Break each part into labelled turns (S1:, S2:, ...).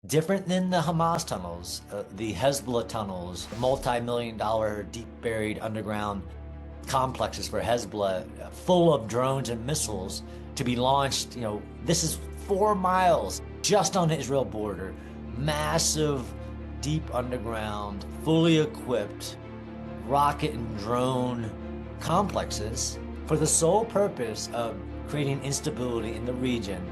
S1: Different than the Hamas tunnels, the Hezbollah tunnels, multi-million-dollar deep buried underground complexes for Hezbollah, full of drones and missiles to be launched. This is 4 miles just on the Israel border. Massive, deep underground, fully equipped rocket and drone complexes for the sole purpose of creating instability in the region,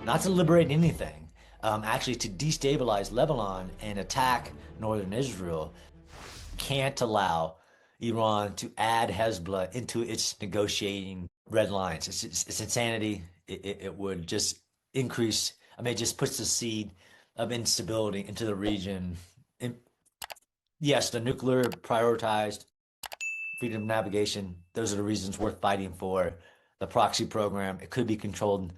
S1: not to liberate anything, actually to destabilize Lebanon and attack northern Israel. Can't allow Iran to add Hezbollah into its negotiating red lines. It's insanity. It would just increase, it just puts the seed of instability into the region. And yes, the nuclear prioritized, freedom of navigation, those are the reasons worth fighting for. The proxy program, it could be controlled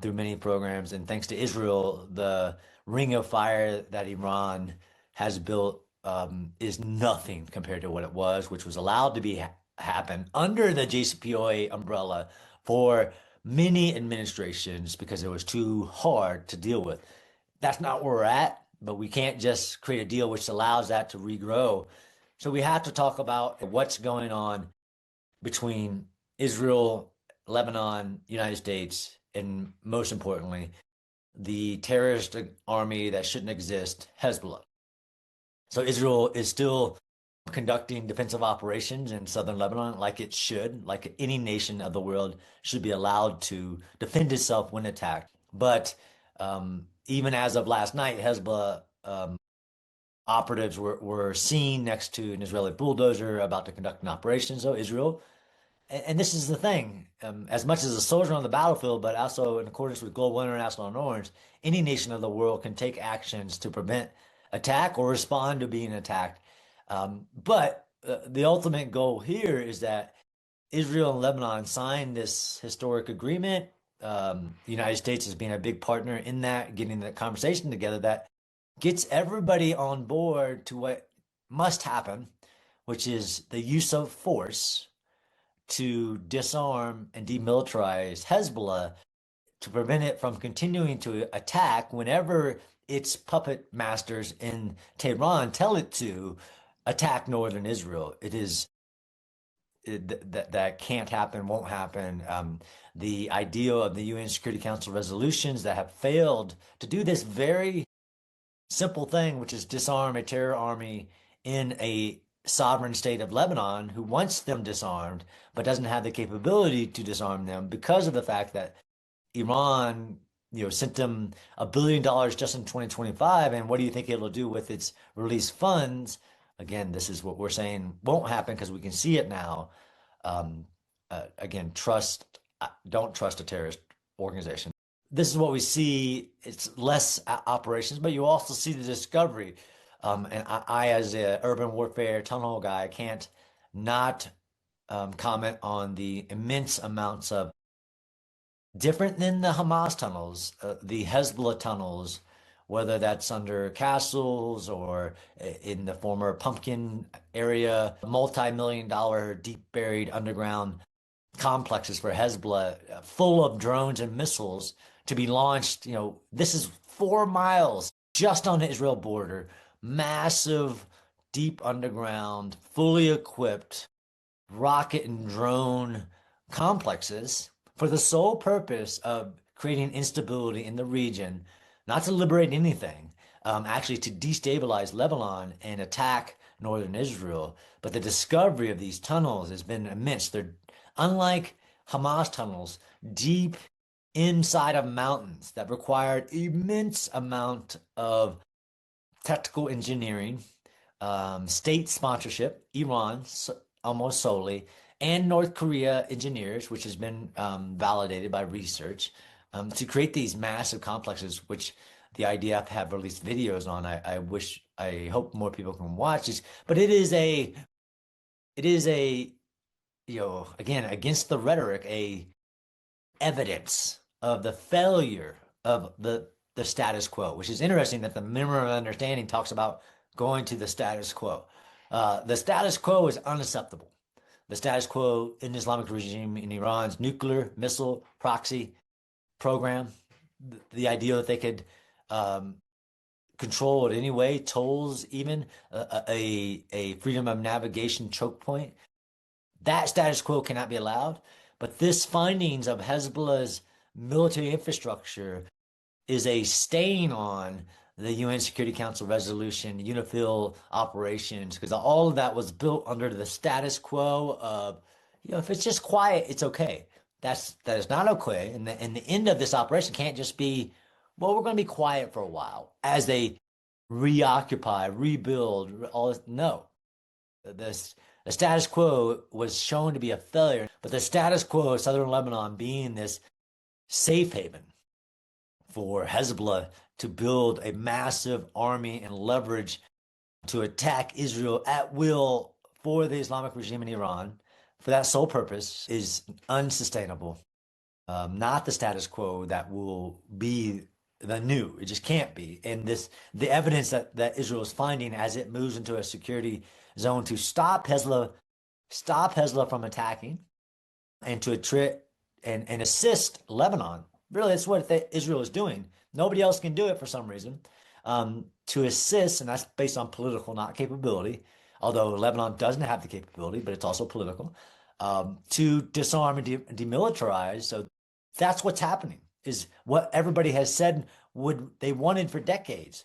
S1: through many programs. And thanks to Israel, the ring of fire that Iran has built is nothing compared to what it was, which was allowed to happen under the JCPOA umbrella for many administrations because it was too hard to deal with. That's not where we're at, but we can't just create a deal which allows that to regrow. So we have to talk about what's going on between Israel, Lebanon, United States, and most importantly, the terrorist army that shouldn't exist, Hezbollah. So Israel is still conducting defensive operations in southern Lebanon like it should, like any nation of the world should be allowed to defend itself when attacked. But even as of last night, Hezbollah operatives were seen next to an Israeli bulldozer about to conduct an operation. So Israel, and this is the thing, as much as a soldier on the battlefield, but also in accordance with global international norms, any nation of the world can take actions to prevent attack or respond to being attacked. But the ultimate goal here is that Israel and Lebanon signed this historic agreement. The United States has been a big partner in that, getting the conversation together that gets everybody on board to what must happen, which is the use of force to disarm and demilitarize Hezbollah to prevent it from continuing to attack whenever its puppet masters in Tehran tell it to attack northern Israel. That can't happen, won't happen. The idea of the UN Security Council resolutions that have failed to do this very simple thing, which is disarm a terror army in a sovereign state of Lebanon who wants them disarmed, but doesn't have the capability to disarm them because of the fact that Iran, sent them $1 billion just in 2025. And what do you think it'll do with its released funds? Again, this is what we're saying won't happen because we can see it now. Again, don't trust a terrorist organization. This is what we see. It's less operations, but you also see the discovery. And I, as a urban warfare tunnel guy, can't not comment on the immense amounts of different than the Hamas tunnels, the Hezbollah tunnels, whether that's under castles or in the former Pumpkin area, multi-million-dollar deep buried underground complexes for Hezbollah, full of drones and missiles to be launched. This is 4 miles just on the Israel border, massive, deep underground, fully equipped rocket and drone complexes for the sole purpose of creating instability in the region, not to liberate anything, actually to destabilize Lebanon and attack northern Israel. But the discovery of these tunnels has been immense. They're unlike Hamas tunnels, deep inside of mountains that required immense amount of technical engineering, state sponsorship, Iran almost solely, and North Korea engineers, which has been validated by research, to create these massive complexes, which the IDF have released videos on. I hope more people can watch this, but it is a, again, against the rhetoric, a evidence of the failure of the status quo, which is interesting that the Memorandum of Understanding talks about going to the status quo. The status quo is unacceptable. The status quo in the Islamic regime in Iran's nuclear missile proxy program, the idea that they could control it anyway, tolls even a freedom of navigation choke point. That status quo cannot be allowed. But this findings of Hezbollah's military infrastructure is a stain on the UN Security Council resolution, UNIFIL operations, because all of that was built under the status quo of, if it's just quiet, it's okay. That is not okay. And the end of this operation can't just be, well, we're going to be quiet for a while as they reoccupy, rebuild, all this. No, the status quo was shown to be a failure, but the status quo of southern Lebanon being this safe haven for Hezbollah to build a massive army and leverage to attack Israel at will for the Islamic regime in Iran for that sole purpose is unsustainable. Not the status quo that will be the new. It just can't be. And the evidence that Israel is finding as it moves into a security zone to stop Hezbollah from attacking and to and assist Lebanon. Really, that's what Israel is doing. Nobody else can do it for some reason. To assist, and that's based on political, not capability, although Lebanon doesn't have the capability, but it's also political, to disarm and demilitarize. So that's what's happening, is what everybody has said they wanted for decades.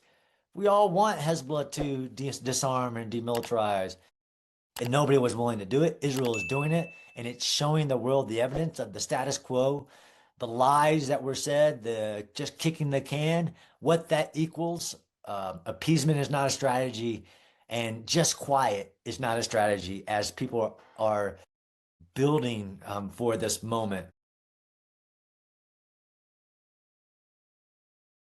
S1: We all want Hezbollah to disarm and demilitarize, and nobody was willing to do it. Israel is doing it, and it's showing the world the evidence of the status quo, the lies that were said, the just kicking the can, what that equals. Appeasement is not a strategy, and just quiet is not a strategy as people are building for this moment.